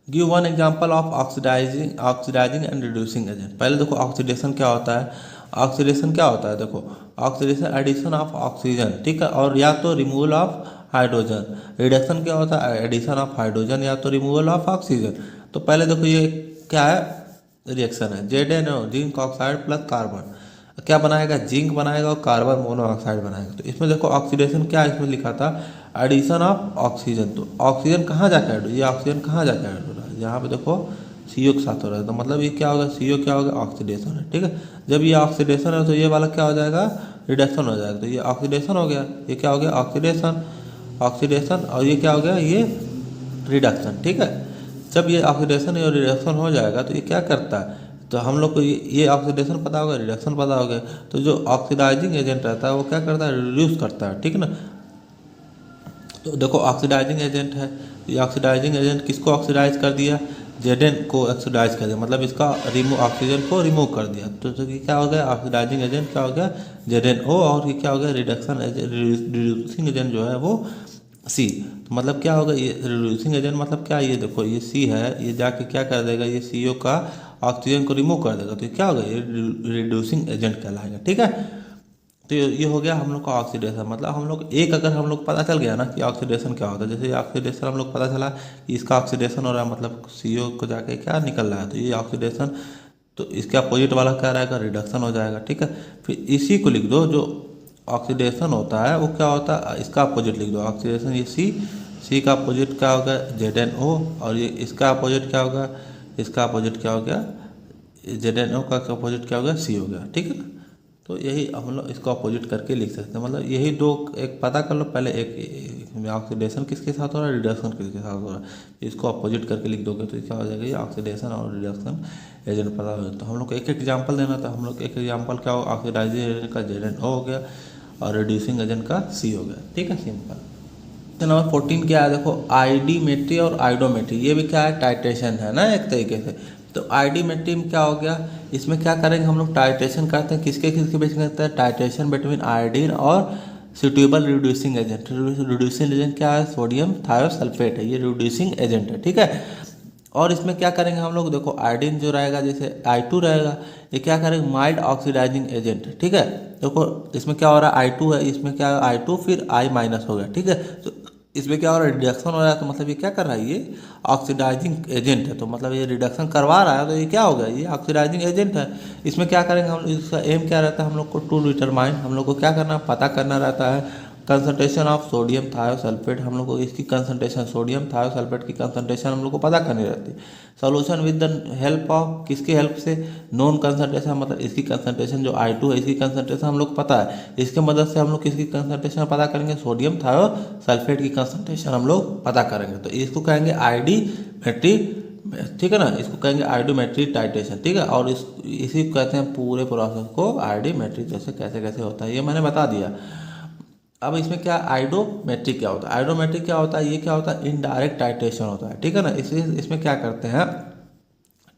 Give one example of oxidising and reducing agent. पहले देखो oxidation क्या होता है। ऑक्सीडेशन क्या होता है, देखो ऑक्सीडेशन एडिशन ऑफ ऑक्सीजन, ठीक है, और या तो रिमूवल ऑफ हाइड्रोजन। रिडक्शन क्या होता है, एडिशन ऑफ हाइड्रोजन या तो रिमूवल ऑफ ऑक्सीजन। तो पहले देखो ये क्या है, रिएक्शन है ZnO zinc oxide plus carbon क्या बनाएगा, जिंक बनाएगा और कार्बन मोनोऑक्साइड बनाएगा। तो इसमें देखो ऑक्सीडेशन क्या इसमें लिखा था, एडिशन ऑफ ऑक्सीजन। तो ऑक्सीजन कहाँ जाकर ऐड हो, ये ऑक्सीजन कहाँ जाकर ऐड हो रहा है, यहाँ पे देखो CO के साथ हो रहा है। तो मतलब ये क्या होगा, CO क्या होगा, ऑक्सीडेशन है, ठीक है। जब ये ऑक्सीडेशन है तो ये वाला क्या हो जाएगा, रिडक्शन हो जाएगा। तो ये ऑक्सीडेशन हो गया, ये क्या हो गया, ऑक्सीडेशन ऑक्सीडेशन, और ये क्या हो गया, ये रिडक्शन, ठीक है। जब ये ऑक्सीडेशन और रिडक्शन हो जाएगा तो ये क्या करता है, तो हम लोग को ये ऑक्सीडेशन पता होगा, रिडक्शन पता होगा। तो जो ऑक्सीडाइजिंग एजेंट रहता है वो क्या करता है, रिड्यूस करता है, ठीक है ना। तो देखो ऑक्सीडाइजिंग एजेंट है, ये ऑक्सीडाइजिंग एजेंट किसको ऑक्सीडाइज कर दिया, Zn को ऑक्सीडाइज कर दिया, मतलब इसका रिमूव ऑक्सीजन को रिमूव कर दिया। तो ये क्या हो गया, ऑक्सीडाइजिंग एजेंट क्या हो गया, ZnO, और ये क्या हो गया, रिडक्शन रिड्यूसिंग एजेंट जो है वो C। तो मतलब क्या होगा, ये रिड्यूसिंग एजेंट मतलब क्या, ये देखो ये C है, ये जाके क्या कर देगा, ये CO का ऑक्सीजन को रिमूव कर देगा। तो ये क्या होगा, ये रिड्यूसिंग एजेंट कहलाएगा, ठीक है। तो ये हो गया हम लोग का ऑक्सीडेशन। मतलब हम लोग एक अगर हम लोग पता चल गया ना कि ऑक्सीडेशन क्या होता है, जैसे ऑक्सीडेशन हम लोग पता चला कि इसका ऑक्सीडेशन हो रहा है, मतलब CO को जाके क्या निकल रहा है, तो ये ऑक्सीडेशन। तो इसके अपोजिट वाला क्या रहेगा, रिडक्शन हो जाएगा, ठीक है। फिर इसी को लिख दो, जो ऑक्सीडेशन होता है वो क्या होता है, इसका अपोजिट लिख दो, ऑक्सीडेशन ये C का अपोजिट क्या होगा, ZnO, और ये इसका अपोजिट क्या होगा, इसका अपोजिट क्या हो गया, ZnO का अपोजिट क्या हो गया, C हो गया, ठीक है ना। तो यही हम लोग इसको अपोजिट करके लिख सकते हैं। मतलब यही दो, एक पता कर लो पहले, एक ऑक्सीडेशन किसके साथ हो रहा है, रिडक्शन किसके साथ हो रहा है, इसको अपोजिट करके लिख दोगे तो क्या हो जाएगा, ये ऑक्सीडेशन और रिडक्शन एजेंट पता हो जाएगा। तो हम लोग को एक एग्जाम्पल देना था, हम लोग एक एग्जाम्पल क्या हो, ऑक्सीडाइजिंग एजेंट का ZnO हो गया और रिड्यूसिंग एजेंट का C हो गया, ठीक है, सिंपल। तो नंबर 14 क्या है, देखो आइडीमेट्री और आइडोमेट्री, ये भी क्या है, टाइट्रेशन है ना एक तरीके से। तो आइडीमेट्री में क्या हो गया, इसमें क्या करेंगे हम लोग, टाइट्रेशन करते हैं किसके किसके बीच में करते हैं, टाइट्रेशन बिटवीन आयोडीन और suitable reducing agent. Reducing agent क्या है, सोडियम थायोसल्फेट है, ये रिड्यूसिंग एजेंट है, ठीक है। और इसमें क्या करेंगे हम लोग, देखो आयोडीन जो रहेगा जैसे I2 रहेगा, ये क्या करेंगे, माइल्ड ऑक्सीडाइजिंग एजेंट, ठीक है। देखो इसमें क्या हो रहा है, I2 है, इसमें क्या है I2 फिर I माइनस हो गया, ठीक है। तो इसमें क्या हो रहा है, रिडक्शन हो रहा है, तो मतलब ये क्या कर रहा है, ये ऑक्सीडाइजिंग एजेंट है, तो मतलब ये रिडक्शन करवा रहा है, तो ये क्या हो गया, ये ऑक्सीडाइजिंग एजेंट है। इसमें क्या करेंगे हम, इसका एम क्या रहता है, हम लोग को टू डिटरमाइन, हम लोग को क्या करना, पता करना रहता है कंसंट्रेशन ऑफ सोडियम थायोसल्फेट। हम लोग को इसकी कंसंट्रेशन, सोडियम थायोसल्फेट की कंसंट्रेशन हम लोग को पता करनी रहती है। Solution with the help of, किसकी हेल्प से, नोन कंसंट्रेशन, मतलब इसकी कंसंट्रेशन जो I2 है, इसकी कंसंट्रेशन हम लोग को पता है, इसके मदद से हम लोग किसकी कंसंट्रेशन पता करेंगे, सोडियम थायोसल्फेट की कंसंट्रेशन हम लोग पता करेंगे। तो इसको कहेंगे आइडीमेट्री, ठीक है ना, इसको कहेंगे आइडोमेट्री टाइट्रेशन, ठीक है। और इसी को कहते हैं पूरे प्रोसेस को आइडोमेट्री, जैसे कैसे कैसे होता है ये मैंने बता दिया। अब इसमें क्या, आइडोमेट्रिक क्या होता है, आइडोमेट्रिक क्या होता है, ये क्या होता है, इनडायरेक्ट टाइट्रेशन होता है, ठीक है ना। इसलिए इसमें क्या करते हैं,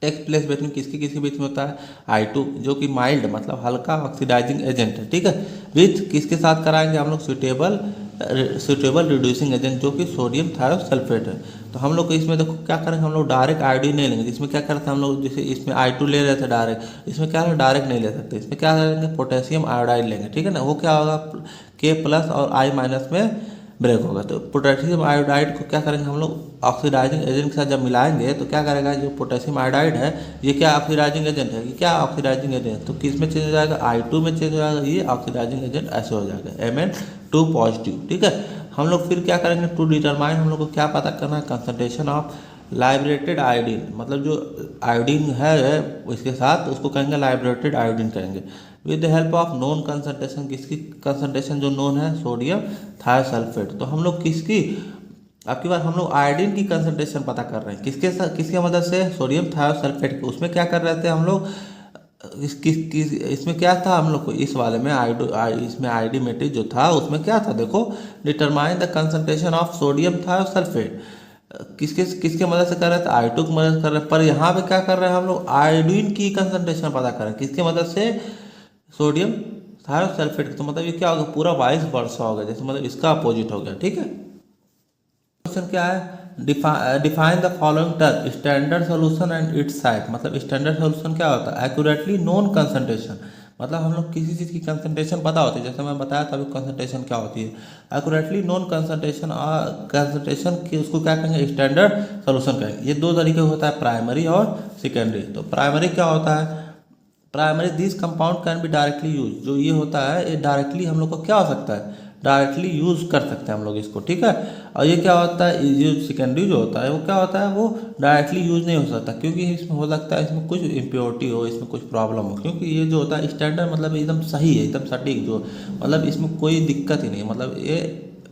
टेक्स प्लेस बिटवीन किसके किसके बीच में होता है, I2 जो कि माइल्ड मतलब हल्का ऑक्सीडाइजिंग एजेंट है, ठीक है, विथ किसके साथ कराएंगे हम लोग, सुटेबल रिड्यूसिंग एजेंट जो कि सोडियम थायोसल्फेट है। तो हम लोग को इसमें देखो क्या करेंगे, हम लोग डायरेक्ट आयोडीन नहीं लेंगे, इसमें क्या करते हैं हम लोग, जैसे इसमें I2 ले रहे थे डायरेक्ट, इसमें क्या है, डायरेक्ट नहीं ले सकते, इसमें क्या करेंगे, पोटेशियम आयोडाइड लेंगे, ठीक है ना। वो क्या होगा, K प्लस और I माइनस में ब्रेक होगा। तो पोटेशियम आयोडाइड को क्या करेंगे हम लोग, ऑक्सीडाइजिंग एजेंट के साथ जब मिलाएंगे तो क्या करेगा, जो पोटेशियम आयोडाइड है ये क्या ऑक्सीडाइजिंग एजेंट है, ये क्या ऑक्सीडाइजिंग एजेंट, तो किस में चेंज हो जाएगा, I2 में चेंज हो जाएगा, ये ऑक्सीडाइजिंग एजेंट ऐसे हो जाएगा Mn2 पॉजिटिव, ठीक है। हम लोग फिर क्या करेंगे, टू डिटरमाइन, हम लोग को क्या पता करना है, कंसंट्रेशन ऑफ लाइब्रेटेड आयोडीन, मतलब जो आयोडीन है उसके साथ उसको कहेंगे लाइब्रेटेड आयोडीन कहेंगे, with the help of known concentration, किसकी कंसंट्रेशन जो नोन है, सोडियम थायोसल्फेट। तो हम लोग किसकी, आपकी बार हम लोग आयोडीन की कंसंट्रेशन पता कर रहे हैं, किसके साथ, किसके मदद से, सोडियम थायोसल्फेट। उसमें क्या कर रहे थे हम लोग, इसमें क्या था हम लोग को, इस वाले में इसमें आइडीमेट्री जो था उसमें क्या था, देखो determine the concentration of sodium thiosulphate, किसके किसके मदद से कर रहे थे, I2 की मदद से कर रहे हैं। पर यहाँ पे क्या कर रहे हैं हम लोग, आयोडीन की कंसंट्रेशन पता कर रहे हैं, किसके मदद से, सोडियम थायोसल्फेट। तो मतलब ये क्या होगा, पूरा वाइस वर्सा हो गया, जैसे मतलब इसका अपोजिट हो गया, ठीक है। क्वेश्चन क्या है, define the following term standard solution and it's site. मतलब स्टैंडर्ड सॉल्यूशन क्या होता है? एक्यूरेटली नोन कंसंट्रेशन, मतलब हम लोग किसी चीज़ की कंसंट्रेशन पता होती है, जैसे मैं बताया था अभी कंसंट्रेशन क्या होती है। एक्यूरेटली नोन कंसंट्रेशन कंसंट्रेशन की उसको क्या कहेंगे? स्टैंडर्ड सॉल्यूशन कहेंगे। ये दो तरीके होता है, प्राइमरी और सेकेंडरी। तो प्राइमरी क्या होता है? Primary this compound can be directly use. जो ये होता है ये डायरेक्टली हम लोग को क्या हो सकता है? डायरेक्टली यूज कर सकते हैं हम लोग इसको, ठीक है। और ये क्या होता है? ये सेकेंडरी जो होता है वो क्या होता है? वो डायरेक्टली यूज नहीं हो सकता, क्योंकि इसमें हो सकता है इसमें कुछ इम्प्योरिटी हो, इसमें कुछ प्रॉब्लम हो। क्योंकि ये जो होता है स्टैंडर्ड मतलब एकदम सही है, एकदम सटीक, जो मतलब इसमें कोई दिक्कत ही नहीं, मतलब ये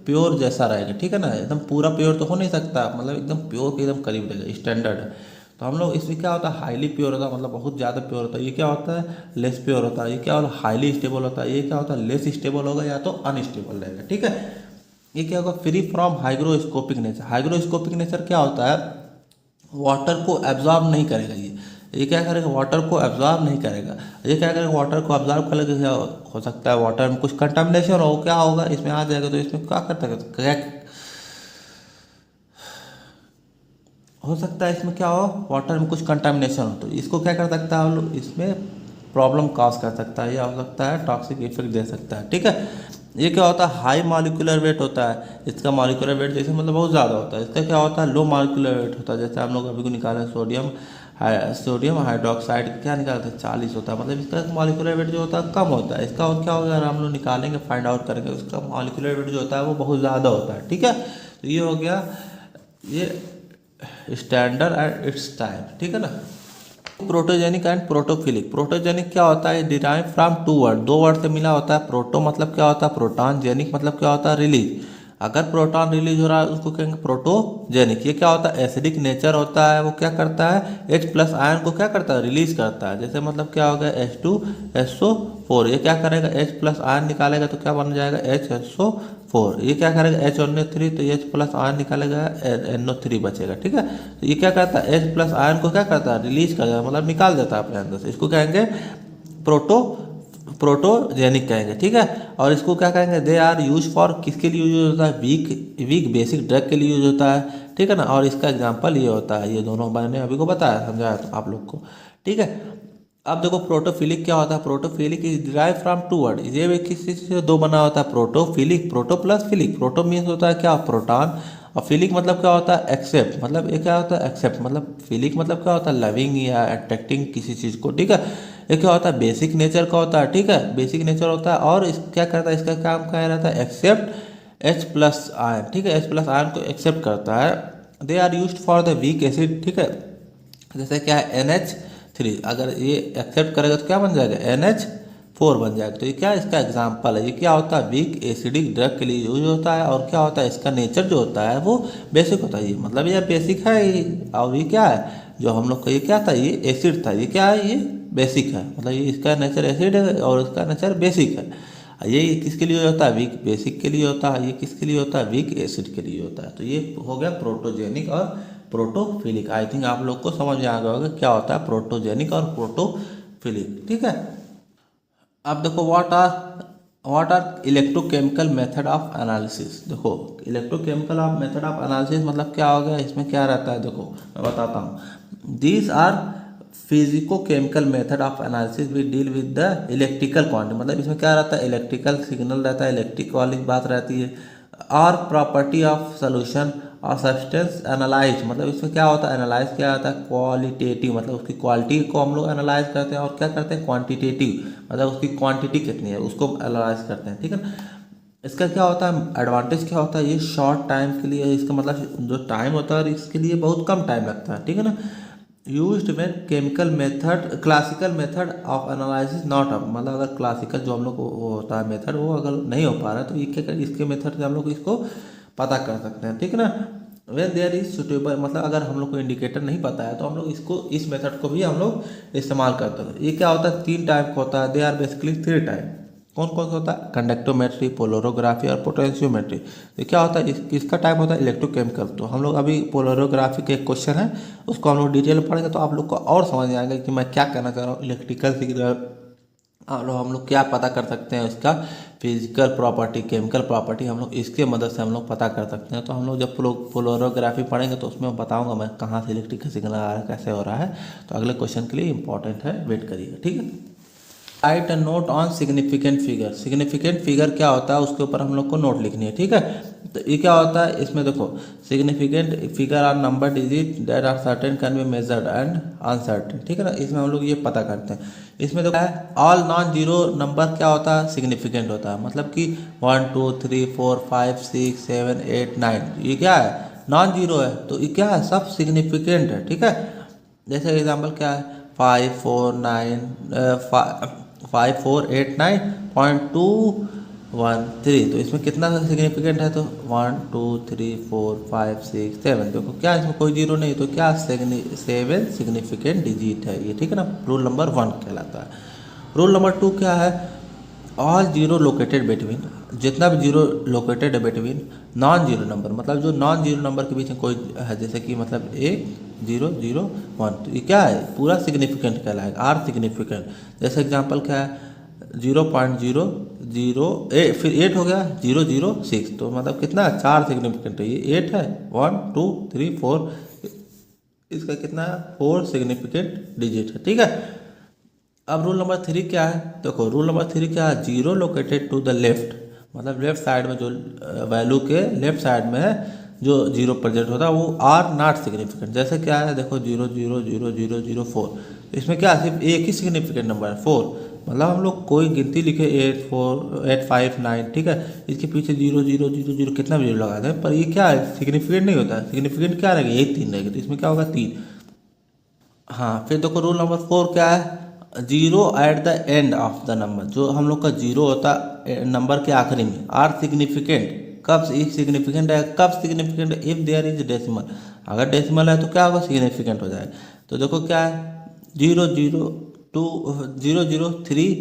प्योर जैसा रहेगा, ठीक है ना। एकदम पूरा प्योर तो हो नहीं सकता, मतलब एकदम प्योर के एकदम करीब रहेगा, स्टैंडर्ड है। तो हम लोग इसमें क्या होता है? हाईली प्योर होता है, मतलब बहुत ज़्यादा प्योर होता है। ये क्या होता है? लेस प्योर होता है। ये क्या होता है? हाईली स्टेबल होता है। ये क्या होता है? लेस स्टेबल होगा या तो अनस्टेबल रहेगा, ठीक है। ये क्या होगा? Free from hygroscopic nature. Hygroscopic nature क्या होता है? वाटर को एब्जॉर्ब नहीं करेगा। ये क्या करेगा? वाटर को एब्जॉर्ब नहीं करेगा। ये क्या करेगा? वाटर को एब्जॉर्ब कर लेगा। क्या हो सकता है? वाटर में कुछ कंटामिनेशन हो, क्या होगा? इसमें आ जाएगा, तो इसमें क्या करता है? हो सकता है इसमें क्या हो? वाटर में कुछ कंटामिनेशन हो, तो इसको क्या कर सकता है हम लोग? इसमें प्रॉब्लम कॉज कर सकता है, या हो सकता है टॉक्सिक इफेक्ट दे सकता है, ठीक है। ये क्या होता है? हाई मॉलिक्यूलर वेट होता है इसका। मॉलिक्यूलर वेट जैसे मतलब बहुत ज़्यादा होता है। इसका क्या होता है? लो मॉलिक्यूलर वेट होता है। जैसे हम लोग अभी को निकाले सोडियम हाइड्रोक्साइड क्या निकालते हैं? 40 होता है, मतलब इसका मॉलिक्यूलर वेट जो होता है कम होता है। इसका और क्या होगा? अगर हम लोग निकालेंगे, फाइंड आउट करेंगे, उसका मॉलिक्यूलर वेट जो होता है वो बहुत ज़्यादा होता है, ठीक है। तो ये हो गया ये स्टैंडर्ड एंड इट्स टाइप, ठीक है ना। Protogenic and protophilic. प्रोटोजेनिक क्या होता है? डिराइव फ्रॉम टू वर्ड, दो वर्ड से मिला होता है। प्रोटो मतलब क्या होता है? प्रोटॉन। जेनिक मतलब क्या होता है? रिलीज। अगर प्रोटॉन रिलीज हो रहा है उसको कहेंगे प्रोटोजेनिक। ये क्या होता है? एसिडिक नेचर होता है। वो क्या करता है? H प्लस आयन को क्या करता है? रिलीज करता है। जैसे मतलब क्या हो गया? H2SO4। ये क्या करेगा? H प्लस आयन निकालेगा तो क्या बन जाएगा? HSO4। ये क्या करेगा? HNO3, तो H प्लस आयन निकालेगा, NO3 बचेगा, ठीक है। तो ये क्या करता है? H प्लस आयन को क्या करता है? रिलीज कर देता है, मतलब निकाल देता है अपने अंदर से। इसको कहेंगे प्रोटोजेनिक कहेंगे, ठीक है। और इसको क्या कहेंगे? दे आर यूज फॉर, किसके लिए यूज होता है? वीक बेसिक ड्रग के लिए यूज होता है, ठीक है ना। और इसका एग्जांपल ये होता है, ये दोनों मैंने अभी को बताया, समझाया तो आप लोग को, ठीक है। अब देखो प्रोटोफिलिक क्या होता है? Protophilic is derive from two word. ये भी किसी से दो बना होता है, protophilic, proto plus philic. Proto means होता है क्या? प्रोटॉन। और फिलिक मतलब क्या होता है? एक्सेप्ट। मतलब ये क्या होता है? एक्सेप्ट। मतलब फिलिक मतलब क्या होता है? लविंग या अट्रैक्टिंग किसी चीज़ को, ठीक है। ये क्या होता है? बेसिक नेचर का होता है, ठीक है। बेसिक नेचर होता है, और इस क्या करता है? इसका काम क्या रहता है? एक्सेप्ट H प्लस आयन, ठीक है। H प्लस आयन को एक्सेप्ट करता है। They are use for the weak acid, ठीक है। जैसे क्या है? NH3, अगर ये एक्सेप्ट करेगा तो क्या बन जाएगा? NH4 बन जाएगा। तो ये क्या इसका एग्जाम्पल है। ये क्या होता है? वीक एसिडिक ड्रग के लिए यूज होता है। और क्या होता है? इसका नेचर जो होता है वो बेसिक होता है। ये मतलब ये बेसिक है ये, और ये क्या है? जो हम लोग का ये क्या था? ये एसिड था। ये क्या है? ये बेसिक है, मतलब ये इसका नेचर एसिड है और इसका नेचर बेसिक है। ये किसके लिए होता है? वीक बेसिक के लिए होता है। ये किसके लिए होता है? वीक एसिड के लिए होता है। तो ये हो गया प्रोटोजेनिक और प्रोटोफिलिक। आई थिंक आप लोग को समझ में आ गया होगा क्या होता है प्रोटोजेनिक और प्रोटोफिलिक, ठीक है। अब देखो what are electrochemical method of analysis. देखो electrochemical of method of analysis मतलब क्या हो गया? इसमें क्या रहता है? देखो मैं बताता हूँ। These are physico chemical method of analysis we deal with the electrical quantity. मतलब इसमें क्या रहता है? इलेक्ट्रिकल सिग्नल रहता है, इलेक्ट्रिक वाली बात रहती है। और प्रॉपर्टी ऑफ सोल्यूशन और सब्सटेंस एनालाइज, मतलब इसमें क्या होता है? एनालाइज क्या होता है? क्वालिटेटिव, मतलब उसकी क्वालिटी को हम लोग एनालाइज करते हैं। और क्या करते हैं? क्वांटिटेटिव, मतलब उसकी क्वांटिटी कितनी है उसको एनालाइज करते हैं, ठीक है ना। इसका क्या होता है? एडवांटेज क्या होता है? ये शॉर्ट टाइम के लिए, इसका मतलब जो टाइम होता है इसके लिए बहुत कम टाइम लगता है, ठीक है ना। यूज्ड में chemical method classical method of analysis not up, मतलब अगर क्लासिकल जो हम लोग को वो होता है मेथड वो अगर नहीं हो पा रहा है तो ये क्या करें? इसके मेथड से हम लोग इसको पता कर सकते हैं, ठीक है ना। वेन देयर इज सुटेबल, मतलब अगर हम लोग को इंडिकेटर नहीं पता है तो हम लोग इसको इस मेथड को भी हम लोग इस्तेमाल करते हैं। ये क्या होता है? 3 टाइप का होता है। They are basically 3 type. कौन कौन सा होता है? कंडक्टोमेट्री, पोलरोग्राफी और पोटेंशियोमेट्री। तो क्या होता है? इसका टाइप होता है इलेक्ट्रोकेमिकल। तो हम लोग अभी पोलरोग्राफी का एक क्वेश्चन है उसको हम लोग डिटेल में पढ़ेंगे तो आप लोग को और समझ में आएगा कि मैं क्या कहना चाह रहा हूँ। इलेक्ट्रिकल सिग्नल और हम लोग क्या पता कर सकते हैं उसका फिजिकल प्रॉपर्टी, केमिकल प्रॉपर्टी हम लोग इसके मदद से हम लोग पता कर सकते हैं। तो हम लोग जब फ्लोरोग्राफी पढ़ेंगे तो उसमें बताऊंगा मैं कहाँ से इलेक्ट्रिक का सिग्नल आ रहा है, कैसे हो रहा है। तो अगले क्वेश्चन के लिए इंपॉर्टेंट है, वेट करिएगा, ठीक है। Right a note on significant figure. Significant figure क्या होता है उसके ऊपर हम लोग को नोट लिखनी है, ठीक है। तो ये क्या होता है, इसमें देखो significant figure are number digit that are certain can be measured and uncertain, ठीक है ना। इसमें हम लोग ये पता करते हैं। इसमें देखो ऑल नॉन जीरो नंबर क्या होता है, सिग्निफिकेंट होता है। मतलब कि 1 2 3 4 5 6 7 8 9 ये क्या है, नॉन जीरो है। तो ये क्या है, सब सिग्निफिकेंट है, ठीक है। जैसे एग्जाम्पल क्या है 5 4 9 5489.213। तो इसमें कितना सिग्निफिकेंट है, तो 1 2 3 4 5 6 7। देखो क्या इसमें कोई जीरो नहीं, तो क्या 7 सिग्निफिकेंट डिजिट है ये, ठीक है ना। रूल नंबर 1 कहलाता है। रूल नंबर 2 क्या है, ऑल जीरो लोकेटेड बिटवीन, जितना भी जीरो लोकेटेड है बिटवीन नॉन जीरो नंबर, मतलब जो नॉन जीरो नंबर के बीच में कोई है, जैसे कि मतलब 1 0 0 1, तो ये क्या है, पूरा सिग्निफिकेंट कहलाएगा, आर सिग्निफिकेंट। जैसे एग्जांपल क्या है 0.008, फिर 8 हो गया 006, तो मतलब कितना 4 सिग्निफिकेंट है, ये 8 है 1 2 3 4, इसका कितना है 4 सिग्निफिकेंट डिजिट है, ठीक है। अब रूल नंबर 3 क्या है, देखो रूल नंबर 3 क्या है, zero located to the left, मतलब लेफ्ट साइड में जो वैल्यू के लेफ्ट साइड में है जो जीरो प्रेजेंट होता है वो आर नॉट सिग्निफिकेंट। जैसे क्या है देखो 0 0 0 0 0 4, इसमें क्या सिर्फ एक ही सिग्निफिकेंट नंबर है 4, मतलब हम लोग कोई गिनती लिखे 8 4 8 5 9, ठीक है, इसके पीछे 0 0 0 0 कितना भी जीरो लगा दें, पर ये क्या है सिग्निफिकेंट नहीं होता है। सिग्निफिकेंट क्या रहेगा, यही 3 रहेगा, तो इसमें क्या होगा 3। हाँ, फिर देखो रूल नंबर 4 क्या है, zero at the end of the number, जो हम लोग का जीरो होता है नंबर के आखिरी में, आर सिग्निफिकेंट। कब सिग्निफिकेंट है, कब सिग्निफिकेंट है, इफ देयर इज डेसिमल, अगर डेसिमल है तो क्या होगा, सिग्निफिकेंट हो जाएगा। तो देखो क्या है 0 0 2 0 0 3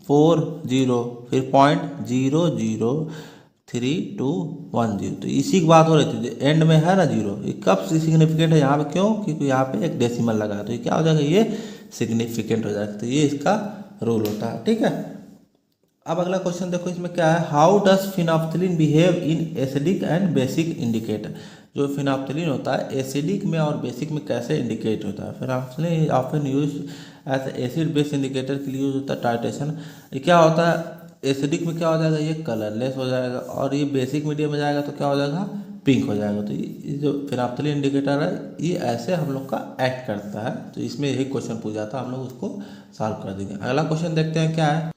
4 0, फिर 0.00321 तो इसी की बात हो रही थी, एंड में है ना जीरो, ये कब सिग्निफिकेंट है यहाँ पे, क्यों, क्योंकि यहाँ पे एक डेसिमल लगा है, तो ये क्या हो जाएगा, ये सिग्निफिकेंट हो जाएगा। तो ये इसका रूल होता है, ठीक है। अब अगला क्वेश्चन देखो, इसमें क्या है, how does phenolphthalein behave in acidic and basic indicator. जो फिनोप्थलीन होता है एसिडिक में और बेसिक में कैसे इंडिकेट होता है। Phenolphthalein often use as acid base indicator के लिए यूज होता है टाइट्रेशन। ये क्या होता है, एसिडिक में क्या हो जाएगा, ये कलरलेस हो जाएगा, और ये बेसिक मीडियम में जाएगा तो क्या हो जाएगा, पिंक हो जाएगा। तो ये जो फिनोप्थलीन इंडिकेटर है ये ऐसे हम लोग का एक्ट करता है। तो इसमें यही क्वेश्चन पूछा था, हम लोग उसको सॉल्व कर देंगे। अगला क्वेश्चन देखते हैं क्या है।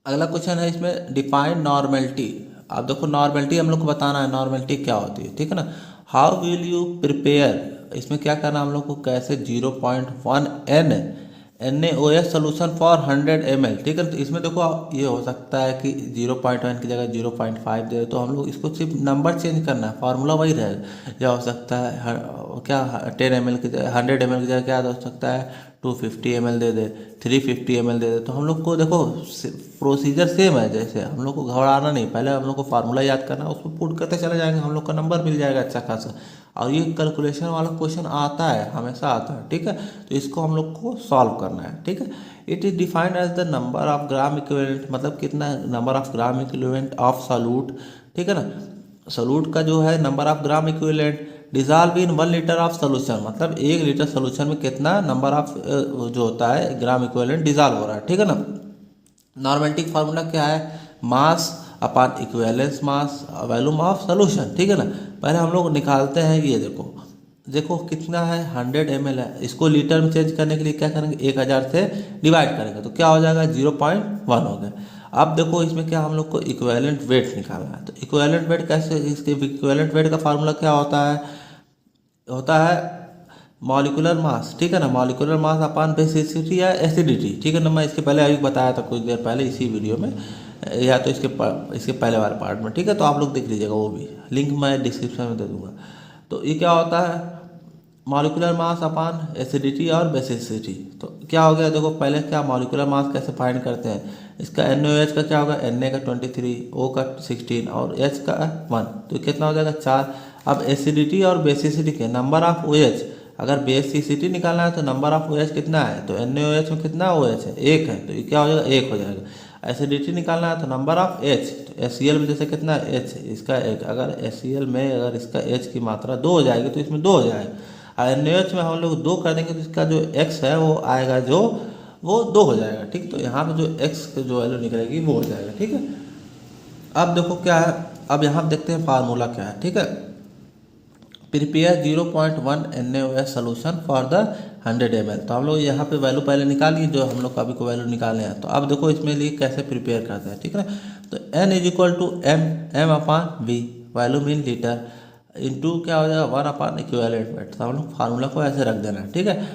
अगला क्वेश्चन है इसमें डिफाइन नॉर्मेलिटी। आप देखो नॉर्मेलिटी हम लोग को बताना है, नॉर्मेलिटी क्या होती है, ठीक है ना। हाउ विल यू प्रिपेयर, इसमें क्या करना हम लोग को, कैसे 0.1 NaOH सोल्यूशन फॉर 100 ml, ठीक है। तो इसमें देखो ये हो सकता है कि 0.1 की जगह 0.5 दे, तो हम लोग इसको सिर्फ नंबर चेंज करना है, फार्मूला वही रहेगा। या हो सकता है क्या 10 ml की जगह 100 ml की जगह क्या हो सकता है 250 ml दे दे, 350 ml दे दे। तो हम लोग को देखो प्रोसीजर सेम है, जैसे हम लोग को घबराना नहीं, पहले हम लोग को फार्मूला याद करना है, उसको पुट करते चले जाएंगे, हम लोग का नंबर मिल जाएगा अच्छा खासा। और ये कैलकुलेशन वाला क्वेश्चन आता है, हमेशा आता है, ठीक है। तो इसको हम लोग को सॉल्व करना है, ठीक है। It is defined as the number of gram equivalent, मतलब कितना number of gram equivalent of solute, ठीक है ना। सॉल्यूट का जो है number of gram equivalent dissolve in 1 litre of solution, मतलब 1 लीटर सोल्यूशन में कितना नंबर ऑफ जो होता है ग्राम इक्विवेलेंट डिजॉल्व हो रहा है, ठीक है ना। नॉर्मेलिटी फार्मूला क्या है, mass upon equivalence mass volume of solution, ठीक है ना। पहले हम लोग निकालते हैं, ये देखो देखो कितना है 100 ml है, इसको लीटर में चेंज करने के लिए क्या करेंगे 1000 से डिवाइड करेंगे, तो क्या हो जाएगा 0.1 हो गया। अब देखो इसमें क्या हम लोग को इक्विवेलेंट वेट निकालना है। तो इक्विवेलेंट वेट कैसे, इसके इक्विवेलेंट वेट का फार्मूला क्या होता है मॉलिक्यूलर मास, ठीक है ना। मॉलिक्यूलर मास अपॉन बेसिसिटी या एसिडिटी, ठीक है ना। मैं इसके पहले अभी बताया था कुछ देर पहले इसी वीडियो में, या तो इसके पहले वाले पार्ट में, ठीक है। तो आप लोग देख लीजिएगा, वो भी लिंक मैं डिस्क्रिप्शन में दे दूंगा। तो ये क्या होता है मॉलिक्यूलर मास अपॉन एसिडिटी और बेसिसिटी। तो क्या हो गया देखो, पहले क्या मॉलिक्यूलर मास कैसे फाइंड करते हैं, इसका NaOH का क्या होगा, Na का 23, O का 16 और H का 1, तो कितना हो जाएगा 4। अब एसिडिटी और बेसिसिटी के नंबर ऑफ OH, अगर बेसिसिटी निकालना है तो नंबर ऑफ OH कितना है, तो NaOH में कितना OH है 1 है, तो ये क्या हो जाएगा 1 हो जाएगा। एसिडिटी निकालना है तो नंबर ऑफ H, तो HCl में जैसे कितना H, इसका एक, अगर HCl में अगर इसका H की मात्रा 2 हो जाएगी तो इसमें 2 हो जाएगा, और NaOH में हम लोग 2 कर देंगे तो इसका जो X है वो आएगा जो वो 2 हो जाएगा, ठीक। तो यहाँ पे जो X की जो वैल्यू निकलेगी वो हो जाएगा, ठीक है। अब देखो क्या है, अब यहाँ पे देखते हैं फार्मूला क्या है, ठीक है। Prepare 0.1 NaOH solution for the 100 ml, तो हम लोग यहाँ पे वैल्यू पहले निकालिए जो हम लोग अभी को वैल्यू निकाले हैं। तो अब देखो इसमें लिए कैसे प्रिपेयर करते हैं, ठीक है। तो N is equal to M upon V, value mean litre, into क्या हो जाएगा 1 अपान इक्विवेलेंट वेट। तो हम लोग फार्मूला को ऐसे रख देना है, ठीक है।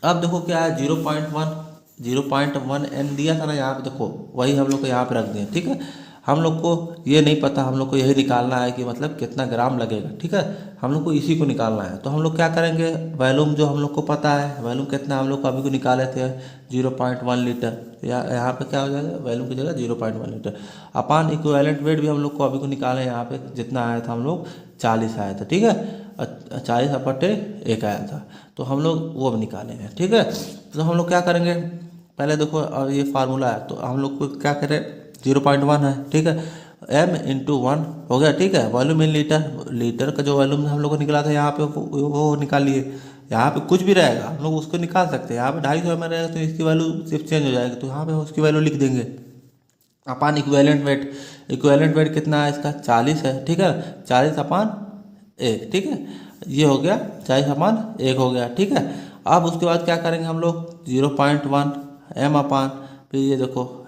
अब देखो क्या है 0.1 N दिया था ना यहाँ पे, देखो वही हम लोग को यहाँ पे रख दिए, ठीक है। हम लोग को ये नहीं पता, हम लोग को यही निकालना है कि मतलब कितना ग्राम लगेगा, ठीक है। हम लोग को इसी को निकालना है। तो हम लोग क्या करेंगे, वैल्यूम जो हम लोग को पता है, वैल्यूम कितना हम लोग को अभी को निकाले थे 0.1 लीटर, तो यहाँ पे क्या हो जाएगा, वैल्यूम की जगह 0.1 लीटर अपान इक्विवेलेंट वेट भी हम लोग को अभी को निकाले, यहाँ पे जितना आया था हम लोग 40 आया था, ठीक है। 40/1 आया था, तो हम लोग वो भी निकालेंगे, ठीक है। तो हम लोग क्या करेंगे, पहले देखो अब ये फार्मूला है, तो हम लोग को क्या करें 0.1 है, ठीक है। M इंटू 1 हो गया, ठीक है। वॉल्यूम इन लीटर, लीटर का जो वॉल्यूम हम लोग को निकला था यहाँ पे वो निकालिए। यहाँ पे कुछ भी रहेगा हम लोग उसको निकाल सकते हैं। यहाँ पे 250 में रहेगा तो इसकी वैल्यू सिर्फ चेंज हो जाएगी, तो यहाँ पे उसकी वैल्यू लिख देंगे अपान इक्विवेलेंट वेट। इक्विवेलेंट वेट कितना है इसका 40 है, ठीक है। 40/1, ठीक है। ये हो गया 40/1 हो गया, ठीक है। अब उसके बाद क्या करेंगे हम लोग 0.1 M अपान, फिर ये देखो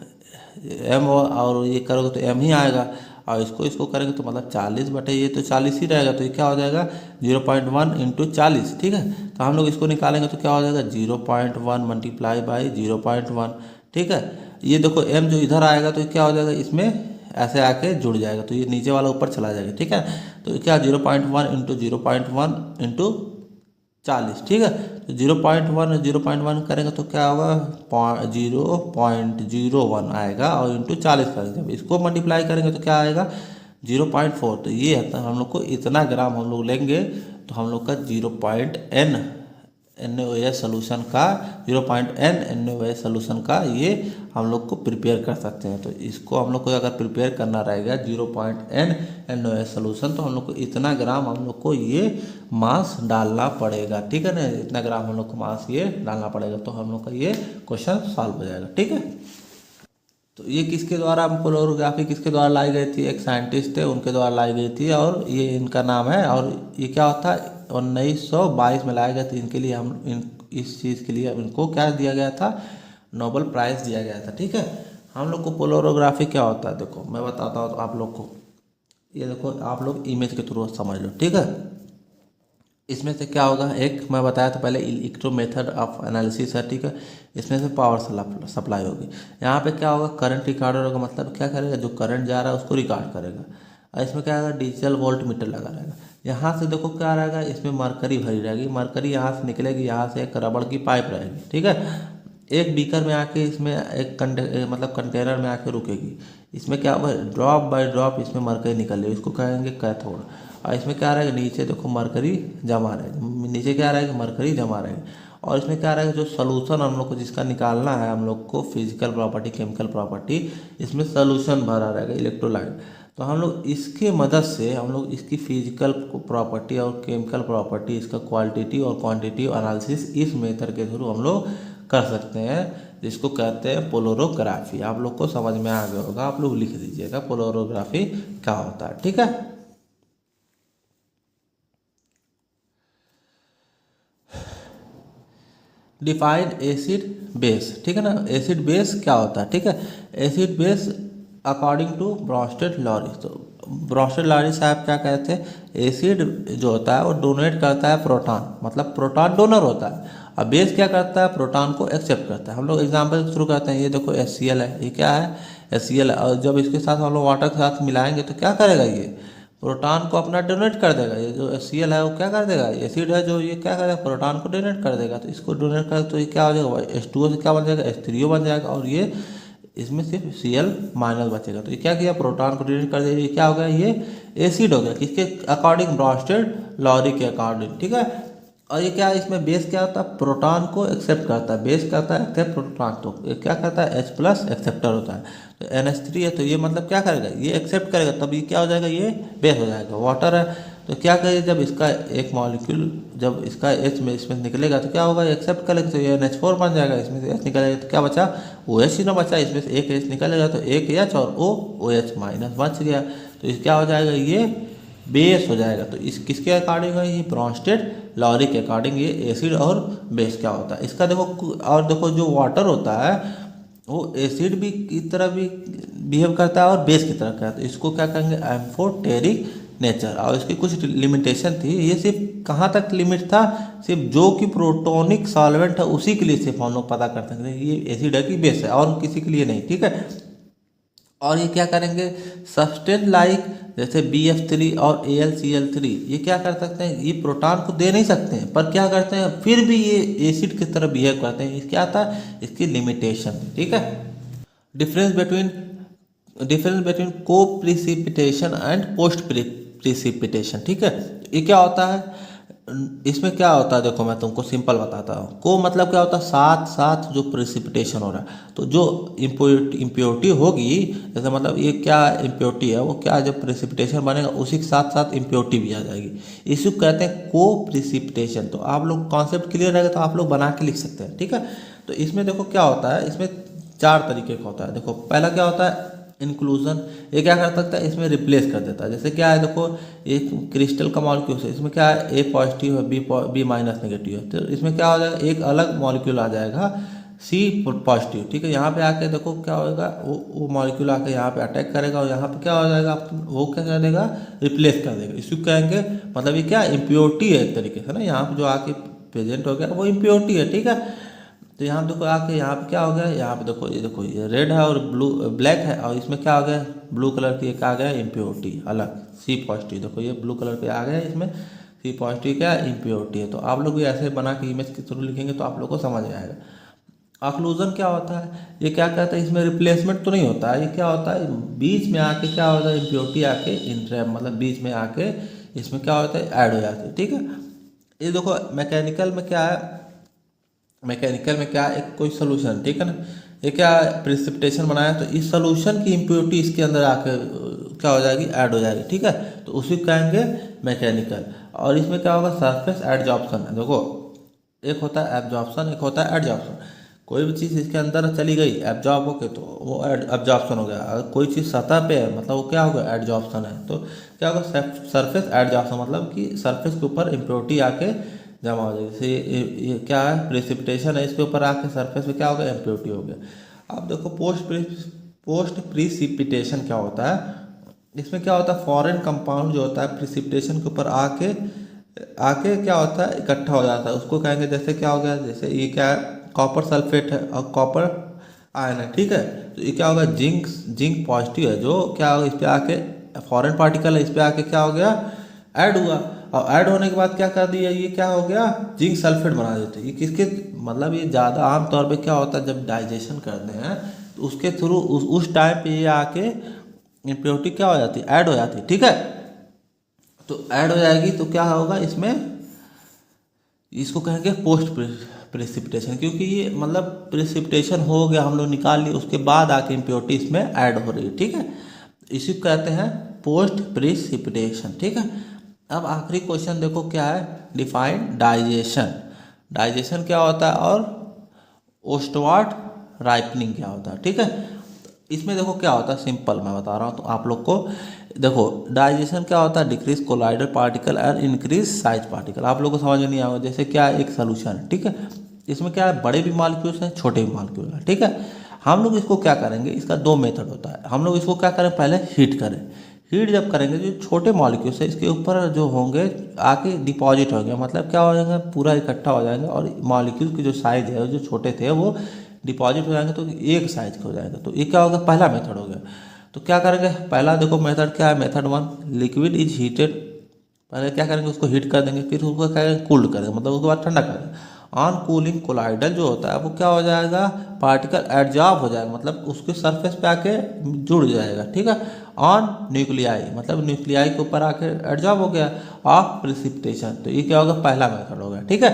M और ये करोगे तो M ही आएगा, और इसको करेंगे तो मतलब 40 बटे ये तो 40 ही रहेगा, तो ये क्या हो जाएगा 0.1 इंटू 40, ठीक है। तो हम लोग इसको निकालेंगे तो क्या हो जाएगा 0.1 मल्टीप्लाई बाई 0.1, ठीक है। ये देखो M जो इधर आएगा तो क्या हो जाएगा, इसमें ऐसे आके जुड़ जाएगा, तो ये नीचे वाला ऊपर चला जाएगा, ठीक है। तो क्या 0.1 इंटू 0.1 इंटू 40, ठीक है। तो 0.1 करेंगे तो क्या होगा 0.01 आएगा, और इंटू 40 करेंगे, जब इसको मल्टीप्लाई करेंगे तो क्या आएगा 0.4। तो ये है, तो हम लोग को इतना ग्राम हम लोग लेंगे, तो हम लोग का 0.n NaOH सोल्यूशन का 0.n NaOH सोल्यूशन का ये हम लोग को प्रिपेयर कर सकते हैं। तो इसको हम लोग को अगर प्रिपेयर करना रहेगा 0.n NaOH सोल्यूशन, तो हम लोग को इतना ग्राम हम लोग को ये मास डालना पड़ेगा, ठीक है ना। इतना ग्राम हम लोग को मास ये डालना पड़ेगा, तो हम लोग का ये क्वेश्चन सॉल्व हो जाएगा, ठीक है। तो ये किसके द्वारा पोलरोग्राफी किसके द्वारा लाई गई थी, एक साइंटिस्ट थे उनके द्वारा लाई गई थी, और ये इनका नाम है। और ये क्या होता है 1922 में लाया गया था। इनके लिए इस चीज़ के लिए इनको क्या दिया गया था, नोबेल प्राइज़ दिया गया था, ठीक है। हम लोग को पोलरोग्राफी क्या होता है, देखो मैं बताता हूँ तो आप लोग को, ये देखो आप लोग इमेज के थ्रू समझ लो, ठीक है। इसमें से क्या होगा, एक मैं बताया था पहले इलेक्ट्रो मेथड ऑफ एनालिसिस है, ठीक है। इसमें से पावर सप्लाई होगी। यहाँ पे क्या होगा करंट रिकॉर्डर होगा, मतलब क्या करेगा जो करंट जा रहा है उसको रिकॉर्ड करेगा। और इसमें क्या होगा डिजिटल वोल्ट मीटर लगा रहेगा। यहाँ से देखो क्या रहेगा, इसमें मरकरी भरी रहेगी, मरकरी यहाँ से निकलेगी, यहाँ से एक रबड़ की पाइप रहेगी, ठीक है। एक बीकर में आके इसमें एक मतलब कंटेनर में आके रुकेगी। इसमें क्या होगा ड्रॉप बाय ड्रॉप इसमें मरकरी निकल रही है, इसको कहेंगे कैथोड। और इसमें क्या रहेगा नीचे देखो मरकरी जमा रहेगी, नीचे क्या रहेगा मरकरी जमा रहेगी। और इसमें क्या रहेगा जो सोल्यूशन हम लोग को जिसका निकालना है हम लोग को फिजिकल प्रॉपर्टी केमिकल प्रॉपर्टी, इसमें सोल्यूशन भरा रहेगा इलेक्ट्रोलाइट। तो हम लोग इसके मदद से हम लोग इसकी फिजिकल प्रॉपर्टी और केमिकल प्रॉपर्टी, इसका क्वालिटेटिव और क्वांटिटेटिव एनालिसिस इस मेथड के थ्रू हम लोग कर सकते हैं, जिसको कहते हैं पोलरोग्राफी। आप लोग को समझ में आ गया होगा, आप लोग लिख दीजिएगा पोलरोग्राफी क्या होता है, ठीक है। डिफाइन एसिड बेस, ठीक है ना। एसिड बेस क्या होता है, ठीक है। Acid base according to Bronsted Lowry, तो ब्रॉन्स्टेड लॉरी साहब क्या कहते हैं, एसिड जो होता है वो डोनेट करता है प्रोटॉन, मतलब प्रोटॉन डोनर होता है, और बेस क्या करता है प्रोटॉन को एक्सेप्ट करता है। हम लोग एग्जाम्पल शुरू करते हैं, ये देखो HCl है, ये क्या है HCl है, और जब इसके साथ हम लोग वाटर के साथ मिलाएंगे तो क्या करेगा ये प्रोटॉन को अपना डोनेट कर देगा। ये जो HCl है वो क्या कर देगा, एसिड है जो ये क्या करेगा प्रोटॉन को डोनेट कर देगा। तो इसको डोनेट कर तो ये क्या हो जाएगा H2O से क्या बन जाएगा H3O बन जाएगा, और ये इसमें सिर्फ Cl माइनस बचेगा। तो ये क्या किया प्रोटॉन को डोनेट कर दिया, ये क्या हो गया ये एसिड हो गया, किसके अकॉर्डिंग ब्रॉन्स्टेड लॉरी के अकॉर्डिंग, ठीक है। और ये क्या है, इसमें बेस क्या होता है, प्रोटॉन को एक्सेप्ट करता है, बेस करता है एक्सेप्ट प्रोटॉन, तो ये क्या करता है, H प्लस एक्सेप्टर होता है। तो NH3 है तो ये मतलब क्या करेगा, ये एक्सेप्ट करेगा, तब ये क्या हो जाएगा, ये बेस हो जाएगा। वाटर है तो क्या करेगा, जब इसका एक मॉलिक्यूल, जब इसका H में इसमें निकलेगा तो क्या होगा, एक्सेप्ट करेगा तो ये NH4 बन जाएगा, इसमें से H निकलेगा तो क्या बचा, OH ही ना बचा, इसमें से एक H निकलेगा तो एक H और OH माइनस बच गया, तो इस क्या हो जाएगा, ये बेस हो जाएगा। तो इस किसके अकॉर्डिंग है, ये ब्रॉन्स्टेड लॉरी के अकॉर्डिंग ये एसिड और बेस क्या होता है। इसका देखो, और देखो जो वाटर होता है वो एसिड भी की तरह भी बिहेव करता है और बेस की तरह करता है, तो इसको क्या कहेंगे, एम्फोटेरिक नेचर। और इसकी कुछ लिमिटेशन थी, ये सिर्फ कहाँ तक लिमिट था, सिर्फ जो कि प्रोटोनिक सॉल्वेंट है उसी के लिए सिर्फ हम लोग पता कर सकते हैं ये एसिड है कि बेस है, और किसी के लिए नहीं, ठीक है। और ये क्या करेंगे, सब्सटेंस लाइक जैसे BF3 और AlCl3, ये क्या कर सकते हैं, ये प्रोटॉन को दे नहीं सकते हैं, पर क्या करते हैं, फिर भी ये एसिड की तरह बिहेव करते हैं। ये क्या था, इसकी लिमिटेशन, ठीक है। डिफरेंस बिटवीन को प्रिसिपिटेशन एंड पोस्ट प्रिसिपिटेशन, ठीक है। ये क्या होता है, इसमें क्या होता है, देखो मैं तुमको सिंपल बताता हूँ। को मतलब क्या होता है, साथ साथ जो प्रिसिपिटेशन हो रहा है, तो जो इम्प्योरिटी होगी, जैसे मतलब ये क्या इम्प्योरिटी है, वो क्या जब प्रिसिपिटेशन बनेगा उसी के साथ साथ इम्प्योरिटी भी आ जाएगी, इसी को कहते हैं को प्रिसिपिटेशन। तो आप लोग कॉन्सेप्ट क्लियर रहेगा तो आप लोग बना के लिख सकते हैं, ठीक है। तो इसमें देखो क्या होता है, इसमें 4 तरीके का होता है। देखो पहला क्या होता है, इंक्लूजन, ये क्या कर सकता है, इसमें रिप्लेस कर देता है। जैसे क्या है, देखो एक क्रिस्टल का मॉलिक्यूल है, इसमें क्या है, A पॉजिटिव है, B माइनस नेगेटिव है, तो इसमें क्या हो जाएगा, एक अलग मॉलिक्यूल आ जाएगा C पॉजिटिव, ठीक है। यहाँ पे आके देखो क्या होगा, वो मॉलिक्यूल आके यहाँ पे अटैक करेगा और यहाँ पे क्या हो जाएगा, वो क्या कर देगा, रिप्लेस कर देगा। इसको कहेंगे, मतलब ये क्या इम्प्योरिटी है एक तरीके से ना, यहाँ पे जो आके प्रेजेंट हो गया वो इम्प्योरिटी है, ठीक है। तो यहाँ देखो आके यहाँ पे क्या हो गया, यहाँ पे देखो ये रेड है और ब्लैक है, और इसमें क्या हो गया, ब्लू कलर की एक आ गया इम्प्योरिटी अलग, C पॉजिटिव। देखो ये ब्लू कलर के आ गया, इसमें C पॉजिटिव क्या इम्प्योरिटी है। तो आप लोग भी ऐसे बना के इमेज के थ्रू लिखेंगे तो आप लोग को समझ में आएगा। ऑक्लूजन क्या होता है, ये क्या कहता है, इसमें रिप्लेसमेंट तो नहीं होता है, ये क्या होता है, बीच में आके क्या होता है, इम्प्योरिटी आके इंट्रैप, मतलब बीच में आके इसमें क्या होता है, ऐड हो जाती है, ठीक है। ये देखो मैकेनिकल में क्या है, मैकेनिकल में क्या है, एक कोई सोल्यूशन, ठीक है ना, ये क्या प्रिसिपिटेशन बनाया, तो इस सोल्यूशन की इम्प्योरिटी इसके अंदर आके क्या हो जाएगी, ऐड हो जाएगी, ठीक है। तो उसी को कहेंगे मैकेनिकल। और इसमें क्या होगा, सरफेस एडजॉर्प्शन है। देखो एक होता है एब्जॉर्प्शन, एक होता है एडजॉर्प्शन। कोई भी चीज़ इसके अंदर चली गई एब्जॉर्ब होके तो वो एब्जॉर्प्शन हो गया। अगर कोई चीज़ सतह पे है मतलब वो क्या होगा, एडजॉर्प्शन है। तो क्या होगा, सरफेस एडजॉर्प्शन, मतलब कि सरफेस के ऊपर इम्प्योरिटी आके जमा हो जाएगी। जैसे ये क्या है, प्रेसिपिटेशन है, इसके ऊपर आके सरफेस पे क्या हो गया, इम्प्योरिटी हो गया। अब देखो पोस्ट प्रिसिपिटेशन क्या होता है, इसमें क्या होता है, फॉरेन कंपाउंड जो होता है प्रिसिपिटेशन के ऊपर आके आके क्या होता है, इकट्ठा हो जाता है, उसको कहेंगे। जैसे क्या हो गया, जैसे ये क्या है, कॉपर सल्फेट है और कॉपर आयन है, ठीक है। तो ये क्या होगा, जिंक पॉजिटिव है, जो क्या होगा, इस पे आके फॉरेन पार्टिकल है, इस पे आके क्या हो गया, ऐड हुआ। और ऐड होने के बाद क्या कर दिया, ये क्या हो गया, जिंक सल्फेट बना देते हैं। ये किसके, मतलब ये ज़्यादा आम तौर पे क्या होता है, जब डाइजेशन करते हैं तो उसके थ्रू उस टाइम पे ये आके इम्प्योरिटी क्या हो जाती है, ऐड हो जाती है, ठीक है। तो ऐड हो जाएगी तो क्या होगा, इसमें इसको कहेंगे पोस्ट प्रेसिपिटेशन, क्योंकि ये मतलब प्रेसिपिटेशन हो गया, हम लोग निकाल लिए, उसके बाद आके इम्प्योरिटी इसमें ऐड हो रही है, ठीक है। इसी को कहते हैं पोस्ट प्रेसिपिटेशन, ठीक है। अब आखिरी क्वेश्चन देखो क्या है, डिफाइन डाइजेशन। डाइजेशन क्या होता है और ओस्टवार्ट राइपनिंग क्या होता है, ठीक है। इसमें देखो क्या होता है, सिंपल मैं बता रहा हूँ तो आप लोग को। देखो डाइजेशन क्या होता है, डिक्रीज कोलाइडल पार्टिकल और इंक्रीज साइज पार्टिकल। आप लोग को समझ में नहीं आएगा, जैसे क्या एक सोल्यूशन है, ठीक है। इसमें क्या है, बड़े भी मॉलिक्यूल्स हैं, छोटे भी मॉलिक्यूल हैं, ठीक है। हम लोग इसको क्या करेंगे, इसका 2 मेथड होता है। हम लोग इसको क्या करें, पहले हीट करें। हीट जब करेंगे, जो छोटे मॉलिक्यूल्स है इसके ऊपर जो होंगे आके डिपॉजिट होंगे, मतलब क्या हो जाएगा, पूरा इकट्ठा हो जाएंगे, और मॉलिक्यूल की जो साइज है जो छोटे थे वो डिपॉजिट हो जाएंगे, तो एक साइज के हो जाएगा। तो ये क्या होगा, पहला मेथड हो गया। तो क्या करेंगे, पहला देखो मेथड क्या है, मेथड 1, लिक्विड इज हीटेड। पहले क्या करेंगे, उसको हीट कर देंगे, फिर उसको क्या करेंगे, कूल्ड करेंगे, मतलब उसके बाद ठंडा करेंगे। ऑन कूलिंग कोलाइडल जो होता है वो क्या हो जाएगा, पार्टिकल एडजॉर्ब हो जाएगा, मतलब उसके सरफेस पे आके जुड़ जाएगा, ठीक है। ऑन न्यूक्लियाई, मतलब न्यूक्लियाई के ऊपर आके एडजॉर्ब हो गया ऑफ प्रिसिपिटेशन। तो ये क्या होगा, पहला मेथड हो गया। ठीक है,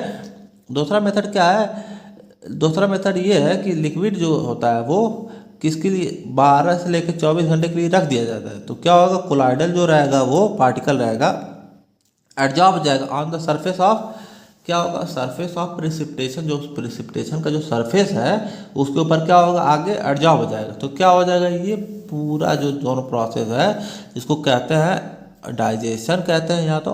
दूसरा मेथड क्या है, दूसरा मेथड ये है कि लिक्विड जो होता है वो किसके लिए 12 से लेकर 24 घंटे के लिए रख दिया जाता है। तो क्या होगा, कोलाइडल जो रहेगा वो पार्टिकल रहेगा एडजॉर्ब हो जाएगा ऑन द सरफेस ऑफ, क्या होगा, सरफेस ऑफ प्रिसिपिटेशन। जो प्रिसिपिटेशन का जो सरफेस है उसके ऊपर क्या होगा, आगे एडजॉर्ब हो जाएगा। तो क्या हो जाएगा, ये पूरा जो दोनों प्रोसेस है इसको कहते हैं डाइजेशन कहते हैं, या तो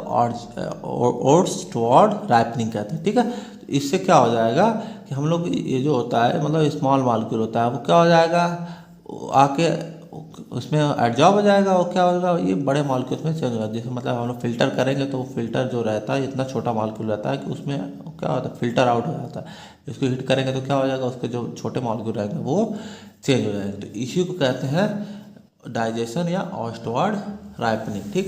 ओट्स टुवर्ड राइपनिंग कहते हैं। ठीक है, तो इससे क्या हो जाएगा कि हम लोग ये जो होता है मतलब स्मॉल मॉलिक्यूल होता है वो क्या हो जाएगा, आके उसमें एडजॉर्ब हो जाएगा और क्या होगा, ये बड़े मॉलिक्यूल्स में चेंज होगा। जैसे मतलब हम लोग फिल्टर करेंगे तो फिल्टर जो रहता है इतना छोटा मॉलिक्यूल रहता है कि उसमें क्या होता है, फिल्टर आउट हो जाता है। इसको हीट करेंगे तो क्या हो जाएगा, उसके जो छोटे मॉलिक्यूल रहेंगे वो चेंज हो जाएंगे। तो इसी को कहते हैं डाइजेशन या ऑस्टवर्ड राइपनिंग। ठीक।